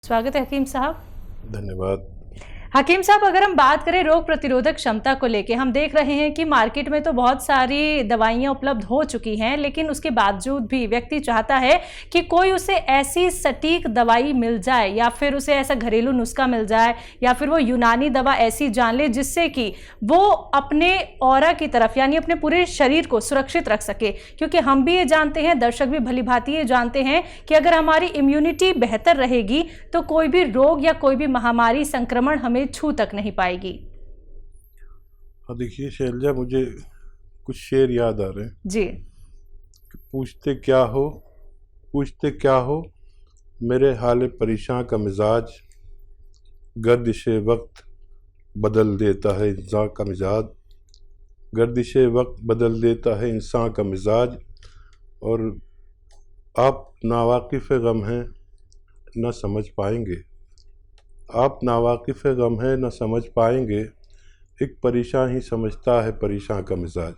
स्वागत है हकीम साहब। धन्यवाद। हकीम साहब, अगर हम बात करें रोग प्रतिरोधक क्षमता को लेके, हम देख रहे हैं कि मार्केट में तो बहुत सारी दवाइयां उपलब्ध हो चुकी हैं, लेकिन उसके बावजूद भी व्यक्ति चाहता है कि कोई उसे ऐसी सटीक दवाई मिल जाए या फिर उसे ऐसा घरेलू नुस्खा मिल जाए या फिर वो यूनानी दवा ऐसी जान ले जिससे कि वो अपने ऑरा की तरफ यानी अपने पूरे शरीर को सुरक्षित रख सके। क्योंकि हम भी ये जानते हैं, दर्शक भी भली भांति ये जानते हैं कि अगर हमारी इम्यूनिटी बेहतर रहेगी तो कोई भी रोग या कोई भी महामारी संक्रमण हमें छू तक नहीं पाएगी। हाँ, देखिए शैलजा, मुझे कुछ शेर याद आ रहे हैं जी। पूछते क्या हो मेरे हाले परेशान का मिजाज, गर्दिशे वक्त बदल देता है इंसान का मिजाज, गर्दिशे वक्त बदल देता है इंसान का मिजाज। और आप नावाकिफ़ गम हैं न समझ पाएंगे, आप नावाकिफ़ गम है न समझ पाएंगे, एक परेशान ही समझता है परेशान का मिजाज।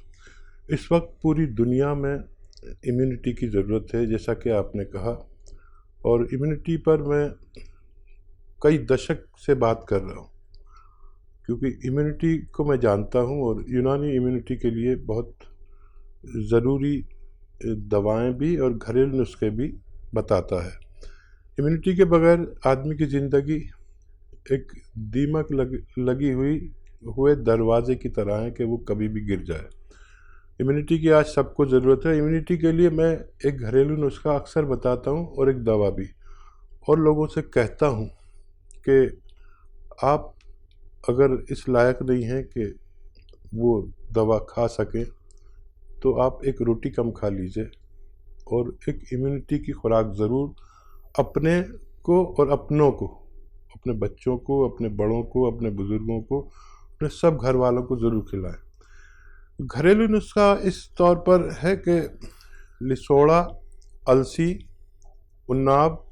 इस वक्त पूरी दुनिया में इम्यूनिटी की ज़रूरत है, जैसा कि आपने कहा, और इम्यूनिटी पर मैं कई दशक से बात कर रहा हूँ, क्योंकि इम्यूनिटी को मैं जानता हूँ और यूनानी इम्यूनिटी के लिए बहुत ज़रूरी दवाएं भी और घरेलू नुस्खे भी बताता है। इम्यूनिटी के बगैर आदमी की ज़िंदगी एक दीमक लगी हुए दरवाजे की तरह है कि वो कभी भी गिर जाए। इम्यूनिटी की आज सबको ज़रूरत है। इम्यूनिटी के लिए मैं एक घरेलू नुस्खा अक्सर बताता हूँ और एक दवा भी, और लोगों से कहता हूँ कि आप अगर इस लायक नहीं हैं कि वो दवा खा सकें तो आप एक रोटी कम खा लीजिए और एक इम्यूनिटी की खुराक ज़रूर अपने को और अपनों को, अपने बच्चों को, अपने बड़ों को, अपने बुज़ुर्गों को, अपने सब घर वालों को ज़रूर खिलाएं। घरेलू नुस्खा इस तौर पर है कि लिसोड़ा, अलसी, उन्नाब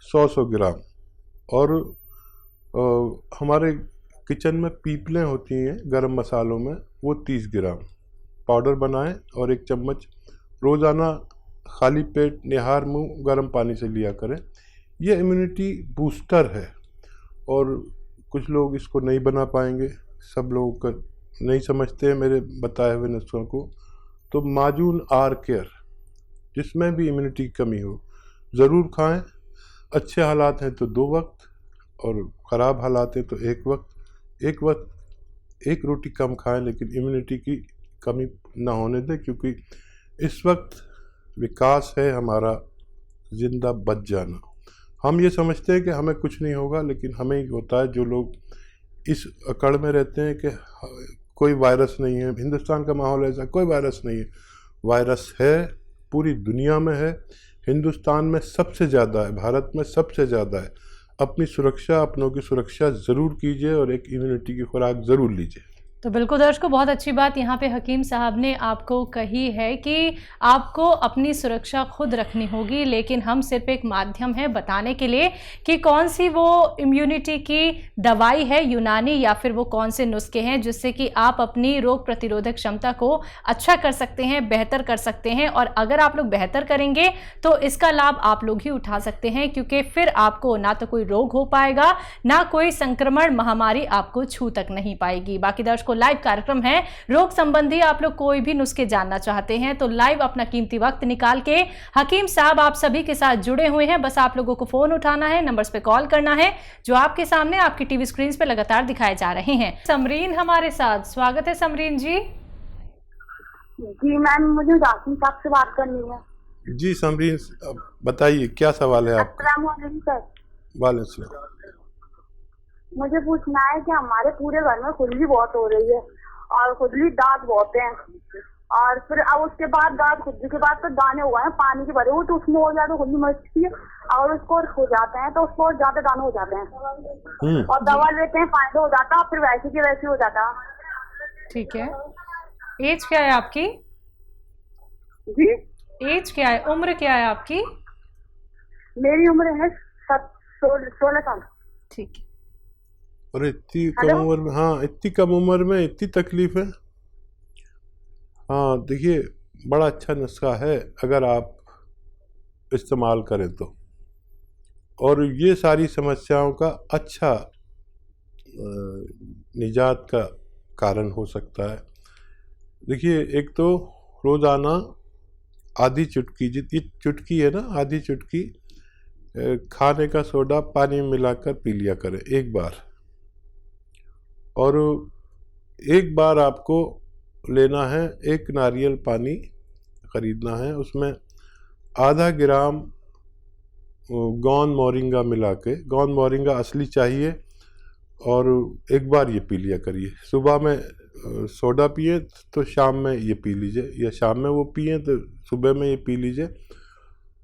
100 ग्राम, और हमारे किचन में पीपलें होती हैं गरम मसालों में, वो 30 ग्राम पाउडर बनाएं और 1 चम्मच रोज़ाना खाली पेट निहार मुंह गर्म पानी से लिया करें। ये इम्यूनिटी बूस्टर है और कुछ लोग इसको नहीं बना पाएंगे, सब लोग नहीं समझते हैं मेरे बताए हुए नुस्खों को। तो माजून आर केयर, जिसमें भी इम्यूनिटी की कमी हो, ज़रूर खाएं। अच्छे हालात हैं तो 2 वक्त और ख़राब हालात हैं तो 1 वक्त। एक रोटी कम खाएं, लेकिन इम्यूनिटी की कमी ना होने दें, क्योंकि इस वक्त विकास है हमारा ज़िंदा बच जाना। हम ये समझते हैं कि हमें कुछ नहीं होगा, लेकिन हमें ही होता है। जो लोग इस अकड़ में रहते हैं कि कोई वायरस नहीं है, हिंदुस्तान का माहौल ऐसा, कोई वायरस नहीं है। वायरस है, पूरी दुनिया में है, हिंदुस्तान में सबसे ज़्यादा है, भारत में सबसे ज़्यादा है। अपनी सुरक्षा, अपनों की सुरक्षा ज़रूर कीजिए और एक इम्यूनिटी की खुराक ज़रूर लीजिए। तो बिल्कुल दर्शकों, बहुत अच्छी बात यहाँ पे हकीम साहब ने आपको कही है कि आपको अपनी सुरक्षा खुद रखनी होगी, लेकिन हम सिर्फ एक माध्यम है बताने के लिए कि कौन सी वो इम्यूनिटी की दवाई है यूनानी या फिर वो कौन से नुस्खे हैं जिससे कि आप अपनी रोग प्रतिरोधक क्षमता को अच्छा कर सकते हैं, बेहतर कर सकते हैं। और अगर आप लोग बेहतर करेंगे तो इसका लाभ आप लोग ही उठा सकते हैं, क्योंकि फिर आपको ना तो कोई रोग हो पाएगा, ना कोई संक्रमण महामारी आपको छू तक नहीं पाएगी। बाकी दर्शकों, लाइव कार्यक्रम है रोग संबंधी, आप लोग कोई भी नुस्खे जानना चाहते हैं तो लाइव अपना कीमती वक्त निकाल के हकीम साहब आप सभी के साथ जुड़े हुए हैं। बस आप लोगों को फोन उठाना है, नंबर्स पे कॉल करना है जो आपके सामने आपकी टीवी स्क्रीन पे लगातार दिखाए जा रहे हैं। समरीन हमारे साथ, स्वागत है समरीन जी। जी मैम, मुझे राशिद साहब से बात करनी है। जी समरीन, बताइए क्या सवाल है आपका। अस्सलाम वालेकुम सर। वालेकुम सलाम। मुझे पूछना है कि हमारे पूरे घर में खुजली बहुत हो रही है और खुजली दांत बहुत हैं, और फिर अब उसके बाद दांत खुजली के बाद तो दाने हुए हैं पानी के भरे हुए, तो उसमें और ज्यादा खुजली मचती है, और उसको हो जाते हैं तो उसको और ज्यादा दाने हो जाते हैं, और दवा लेते हैं फायदा हो जाता है, फिर वैसे के वैसे हो जाता है। ठीक है, एज क्या है आपकी? जी एज क्या है, उम्र क्या है आपकी? मेरी उम्र है 16 साल। ठीक है। और इतनी कम उम्र में, हाँ इतनी कम उम्र में इतनी तकलीफ है। हाँ देखिए, बड़ा अच्छा नुस्खा है अगर आप इस्तेमाल करें तो। और ये सारी समस्याओं का अच्छा निजात का कारण हो सकता है। देखिए, एक तो रोज़ाना आधी चुटकी, जितनी चुटकी है ना, आधी चुटकी खाने का सोडा पानी में मिलाकर पी लिया करें एक बार। और एक बार आपको लेना है, एक नारियल पानी ख़रीदना है, उसमें आधा ग्राम गोंद मोरिंगा मिला के, गोंद मोरिंगा असली चाहिए, और एक बार ये पी लिया करिए। सुबह में सोडा पिए तो शाम में ये पी लीजिए, या शाम में वो पिए तो सुबह में ये पी लीजिए।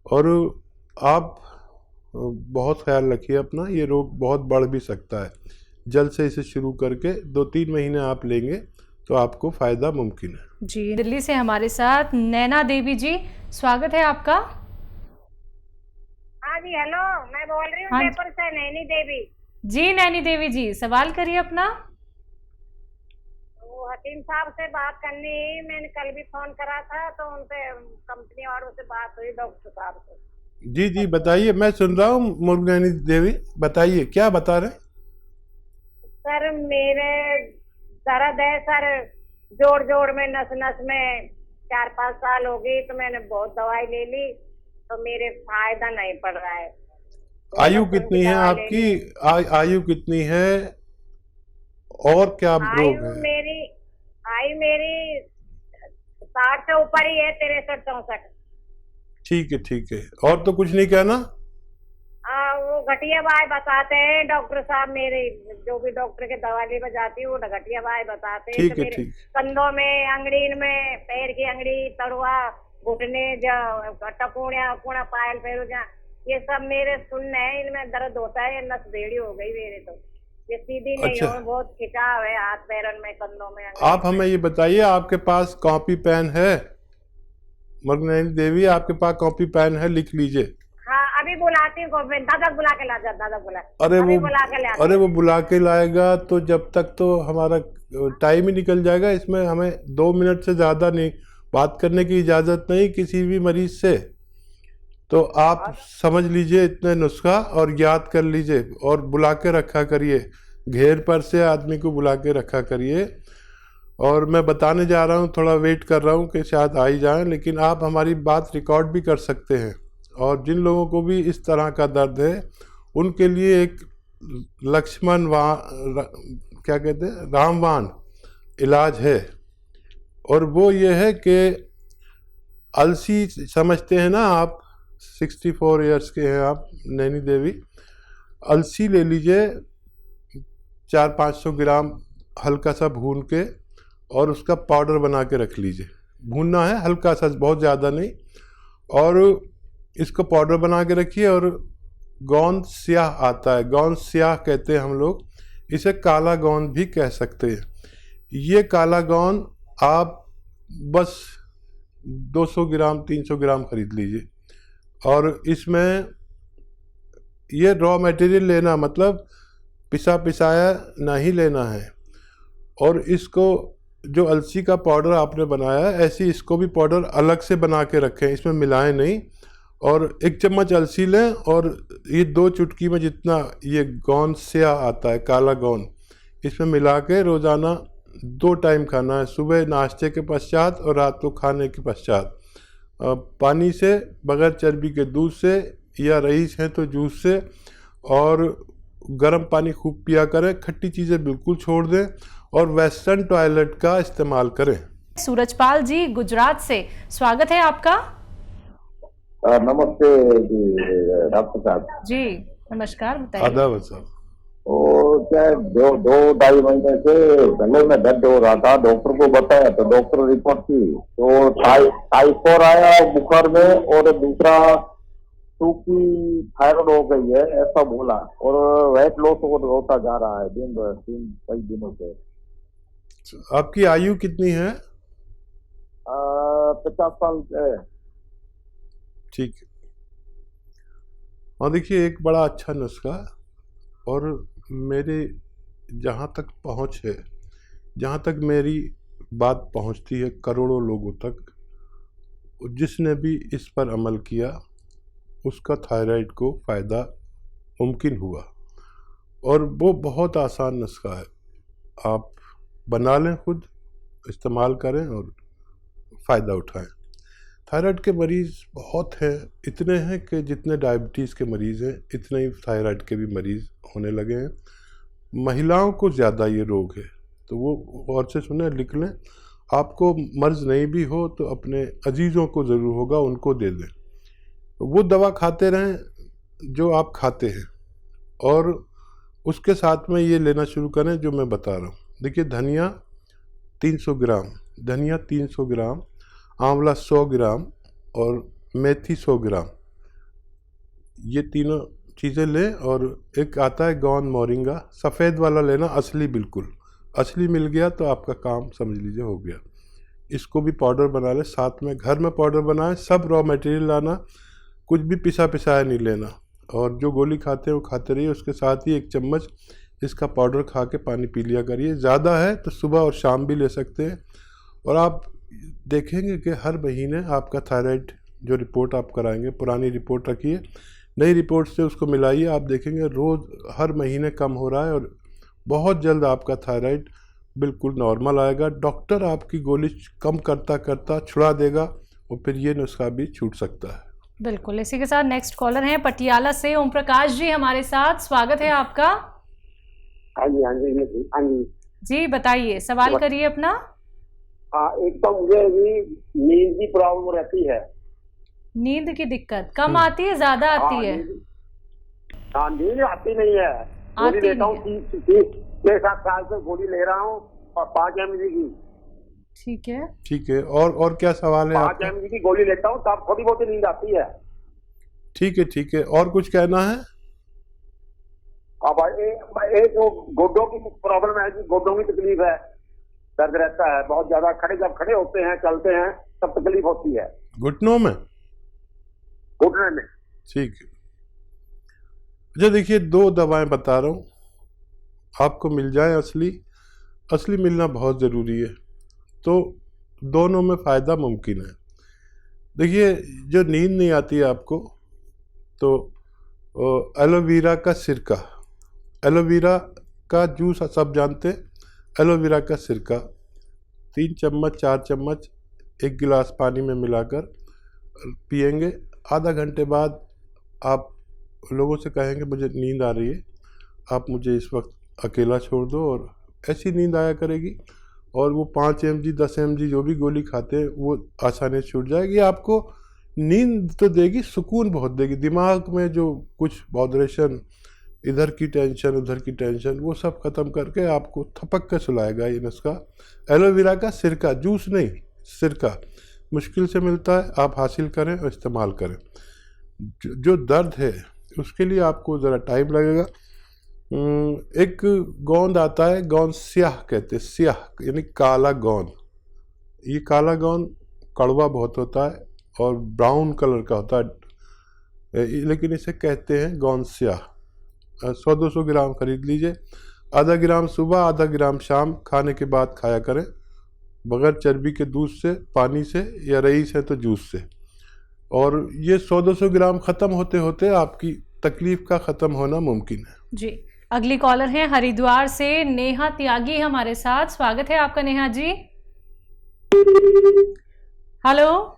और आप बहुत ख्याल रखिए अपना, ये रोग बहुत बढ़ भी सकता है। जल्द से इसे शुरू करके 2-3 महीने आप लेंगे तो आपको फ़ायदा मुमकिन है। जी, दिल्ली से हमारे साथ नैना देवी जी, स्वागत है आपका। हाँ जी, हेलो, मैं बोल रही हूँ हाँ जी। जयपुर से, नैनी देवी। जी नैनी देवी जी, सवाल करिए अपना। वो हकीम साहब से बात करनी है, मैंने कल भी फोन करा था तो उनसे कंपनी वालों से बात हुई, डॉक्टर साहब से। जी जी, बताइए, मैं सुन रहा हूँ मुर्गनैनी देवी, बताइए क्या बता रहे हैं। सर, मेरे दर्द है सर, जोड़ जोड़ में, नस नस में। 4-5 साल हो गई तो मैंने बहुत दवाई ले ली तो मेरे फायदा नहीं पड़ रहा है। आयु कितनी है आपकी? आयु कितनी है और क्या रोग है? आयु मेरी 60 से ऊपर ही है, 63-64। ठीक है, ठीक है, और तो कुछ नहीं कहना। वो घटिया बाय बताते हैं डॉक्टर साहब, मेरे जो भी डॉक्टर के दवाई बजाती है वो घटिया बाय बताते हैं। ठीक तो है, मेरे ठीक। कंधों में, अंगड़ीन में, पैर की अंगड़ी, तड़ुआ, घुटने, टपूणिया पूणा, पायल पैरुजा, ये सब मेरे सुनने हैं, इनमें दर्द होता है। नस बेड़ी हो गई मेरे, तो ये सीधी नहीं अच्छा। हो, बहुत खिंचाव है हाथ पैरों में, कंधों में। आप हमें ये बताइए, आपके पास कॉपी पेन है? मुर्गनैनी देवी, आपके पास कॉपी पेन है? लिख लीजिए। हाँ, अभी बुलाती हूँ, दादा बुला के ला जा, दादा बुला। अरे अभी वो बुला के ले आती अरे हूँ। वो बुला के लाएगा तो जब तक तो हमारा टाइम ही निकल जाएगा। इसमें हमें 2 मिनट से ज़्यादा नहीं बात करने की इजाज़त नहीं किसी भी मरीज से। तो आप समझ लीजिए इतने नुस्खा और याद कर लीजिए, और बुला के रखा करिए, घेर पर से आदमी को बुला के रखा करिए। और मैं बताने जा रहा हूँ, थोड़ा वेट कर रहा हूँ कि शायद आ ही जाएँ, लेकिन आप हमारी बात रिकॉर्ड भी कर सकते हैं। और जिन लोगों को भी इस तरह का दर्द है उनके लिए एक क्या कहते हैं, रामबाण इलाज है। और वो ये है कि अलसी समझते हैं ना आप, 64 इयर्स के हैं आप नैनी देवी, अलसी ले लीजिए 400-500 ग्राम, हल्का सा भून के, और उसका पाउडर बना के रख लीजिए। भूनना है हल्का सा, बहुत ज़्यादा नहीं। और इसको पाउडर बना के रखिए। और गोंद स्याह आता है, गोंद स्याह कहते हैं हम लोग, इसे काला गोंद भी कह सकते हैं। ये काला गोंद आप बस 200 ग्राम 300 ग्राम खरीद लीजिए। और इसमें ये रॉ मटेरियल लेना, मतलब पिसाया नहीं लेना है। और इसको, जो अलसी का पाउडर आपने बनाया है, ऐसे इसको भी पाउडर अलग से बना के रखें, इसमें मिलाएं नहीं। और 1 चम्मच अलसी लें, और ये 2 चुटकी में जितना ये गोंद स्याह आता है, काला गोंद, इसमें मिला के रोज़ाना 2 टाइम खाना है, सुबह नाश्ते के पश्चात और रात को खाने के पश्चात। पानी से, बगैर चर्बी के दूध से, या रईस है तो जूस से। और गर्म पानी खूब पिया करें, खट्टी चीज़ें बिल्कुल छोड़ दें, और वेस्टर्न टॉयलेट का इस्तेमाल करें। सूरजपाल जी गुजरात से, स्वागत है आपका। नमस्ते जी डॉक्टर साहब जी नमस्कार, बताइए। आदाब साहब। और क्या 2-2.5 महीने से गले में दर्द हो रहा था, डॉक्टर को बताया तो डॉक्टर रिपोर्ट की तो टाइफाइड आया बुखार में, और दूसरा सूखी थायराइड हो गई है ऐसा बोला। और वेट लॉस होता जा रहा है दिन भर, कई दिनों से। आपकी आयु कितनी है? 50 साल है। ठीक है। और देखिए, एक बड़ा अच्छा नुस्खा, और मेरे जहाँ तक पहुँच है, जहाँ तक मेरी बात पहुँचती है करोड़ों लोगों तक, जिसने भी इस पर अमल किया उसका थायराइड को फ़ायदा मुमकिन हुआ। और वो बहुत आसान नुस्खा है, आप बना लें, खुद इस्तेमाल करें और फ़ायदा उठाएं। थायराइड के मरीज़ बहुत हैं, इतने हैं कि जितने डायबिटीज़ के मरीज़ हैं इतने ही थायराइड के भी मरीज़ होने लगे हैं। महिलाओं को ज़्यादा ये रोग है, तो वो और से सुने, लिख लें। आपको मर्ज़ नहीं भी हो तो अपने अजीज़ों को ज़रूर होगा, उनको दे दें। वो दवा खाते रहें जो आप खाते हैं, और उसके साथ में ये लेना शुरू करें जो मैं बता रहा हूँ। देखिए, धनिया 300 ग्राम, धनिया 300 ग्राम, आंवला 100 ग्राम और मेथी 100 ग्राम, ये तीनों चीज़ें लें। और एक आता है गौन मोरिंगा, सफ़ेद वाला लेना, असली, बिल्कुल असली मिल गया तो आपका काम समझ लीजिए हो गया। इसको भी पाउडर बना लें, साथ में घर में पाउडर बनाएं। सब रॉ मटेरियल लाना, कुछ भी पिसा पिसाया नहीं लेना, और जो गोली खाते हैं वो खाते रहिए। उसके साथ ही 1 चम्मच इसका पाउडर खा के पानी पी लिया करिए। ज़्यादा है तो सुबह और शाम भी ले सकते हैं। और आप देखेंगे कि हर महीने आपका थायराइड जो रिपोर्ट आप कराएंगे, पुरानी रिपोर्ट रखिए, नई रिपोर्ट से उसको मिलाइए, आप देखेंगे रोज़ हर महीने कम हो रहा है, और बहुत जल्द आपका थायराइड बिल्कुल नॉर्मल आएगा। डॉक्टर आपकी गोली कम करता करता छुड़ा देगा, और फिर ये नुस्खा भी छूट सकता है। बिल्कुल। इसी के साथ नेक्स्ट कॉलर हैं पटियाला से ओम प्रकाश जी हमारे साथ, स्वागत है आपका। हाँ जी, हाँ जी, हाँ जी जी, बताइए, सवाल करिए अपना। हाँ, एक तो मुझे भी नींद की प्रॉब्लम रहती है। नींद की दिक्कत कम आती है, ज्यादा आती है? हाँ, नींद आती नहीं है। गोली लेता हूँ, 6-7 साल से गोली ले रहा हूँ, और 5 mg की। ठीक है, ठीक है, और क्या सवाल है? 5 mg की गोली लेता हूँ तब थोड़ी बहुत नींद आती है। ठीक है, ठीक है, और कुछ कहना है? अब एक जो गोडों की प्रॉब्लम है, गोडों की तकलीफ है, दर्द रहता है बहुत ज्यादा। जब खड़े होते हैं, चलते हैं, तब तकलीफ होती है घुटनों में, घुटने में। ठीक है। अच्छा, देखिए, 2 दवाएं बता रहा हूँ, आपको मिल जाए असली मिलना बहुत ज़रूरी है, तो दोनों में फ़ायदा मुमकिन है। देखिए, जो नींद नहीं आती है आपको, तो एलोवेरा का सिरका, एलोवेरा का जूस सब जानते हैं, एलोवेरा का सिरका 3 चम्मच 4 चम्मच 1 गिलास पानी में मिलाकर पिएंगे। आधा घंटे बाद आप लोगों से कहेंगे मुझे नींद आ रही है, आप मुझे इस वक्त अकेला छोड़ दो, और ऐसी नींद आया करेगी। और वो 5 mg 10 mg जो भी गोली खाते हैं वो आसानी से छूट जाएगी। आपको नींद तो देगी, सुकून बहुत देगी। दिमाग में जो कुछ बॉदरेशन, इधर की टेंशन उधर की टेंशन, वो सब ख़त्म करके आपको थपक के सुलाएगा ये नुस्खा। एलोवेरा का सिरका, जूस नहीं, सिरका मुश्किल से मिलता है, आप हासिल करें और इस्तेमाल करें। जो दर्द है उसके लिए आपको ज़रा टाइम लगेगा। एक गोंद आता है, गोंद स्याह कहते हैं, स्याह यानी काला गोंद। ये काला गोंद कड़वा बहुत होता है और ब्राउन कलर का होता है, लेकिन इसे कहते हैं गोंद स्याह। 100-200 ग्राम खरीद लीजिए, आधा ग्राम सुबह, आधा ग्राम शाम, खाने के बाद खाया करें, बगैर चर्बी के दूध से, पानी से, या रईस है तो जूस से। और ये 100-200 ग्राम ख़त्म होते होते आपकी तकलीफ़ का ख़त्म होना मुमकिन है। जी। अगली कॉलर हैं हरिद्वार से नेहा त्यागी हमारे साथ, स्वागत है आपका नेहा जी। हेलो,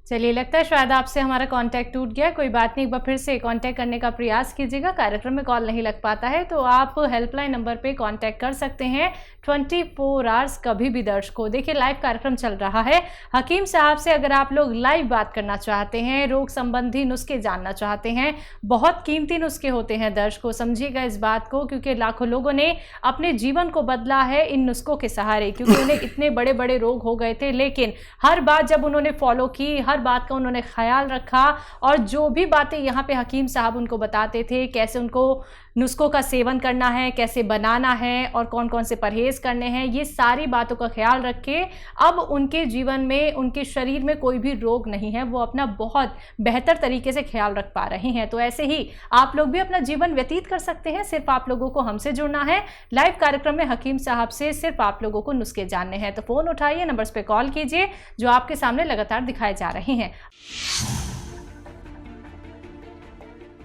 चलिए, लगता है शायद आपसे हमारा कांटेक्ट टूट गया, कोई बात नहीं, एक बार फिर से कांटेक्ट करने का प्रयास कीजिएगा। कार्यक्रम में कॉल नहीं लग पाता है तो आप हेल्पलाइन नंबर पे कांटेक्ट कर सकते हैं 24 आवर्स, कभी भी दर्शकों। देखिए, लाइव कार्यक्रम चल रहा है हकीम साहब से। अगर आप लोग लाइव बात करना चाहते हैं, रोग संबंधी नुस्खे जानना चाहते हैं, बहुत कीमती नुस्खे होते हैं दर्शकों, समझिएगा इस बात को, क्योंकि लाखों लोगों ने अपने जीवन को बदला है इन नुस्खों के सहारे, क्योंकि उन्हें इतने बड़े बड़े रोग हो गए थे, लेकिन हर बात जब उन्होंने फॉलो की, हर बात का उन्होंने ख्याल रखा, और जो भी बातें यहाँ पे हकीम साहब उनको बताते थे, कैसे उनको नुस्खों का सेवन करना है, कैसे बनाना है, और कौन कौन से परहेज करने हैं, ये सारी बातों का ख्याल रखे अब उनके जीवन में, उनके शरीर में कोई भी रोग नहीं है, वो अपना बहुत बेहतर तरीके से ख्याल रख पा रहे हैं। तो ऐसे ही आप लोग भी अपना जीवन व्यतीत कर सकते हैं, सिर्फ आप लोगों को हमसे जुड़ना है। लाइव कार्यक्रम में हकीम साहब से सिर्फ आप लोगों को नुस्खे जानने हैं, तो फ़ोन उठाइए, नंबर्स पे कॉल कीजिए जो आपके सामने लगातार दिखाए जा रहे हैं।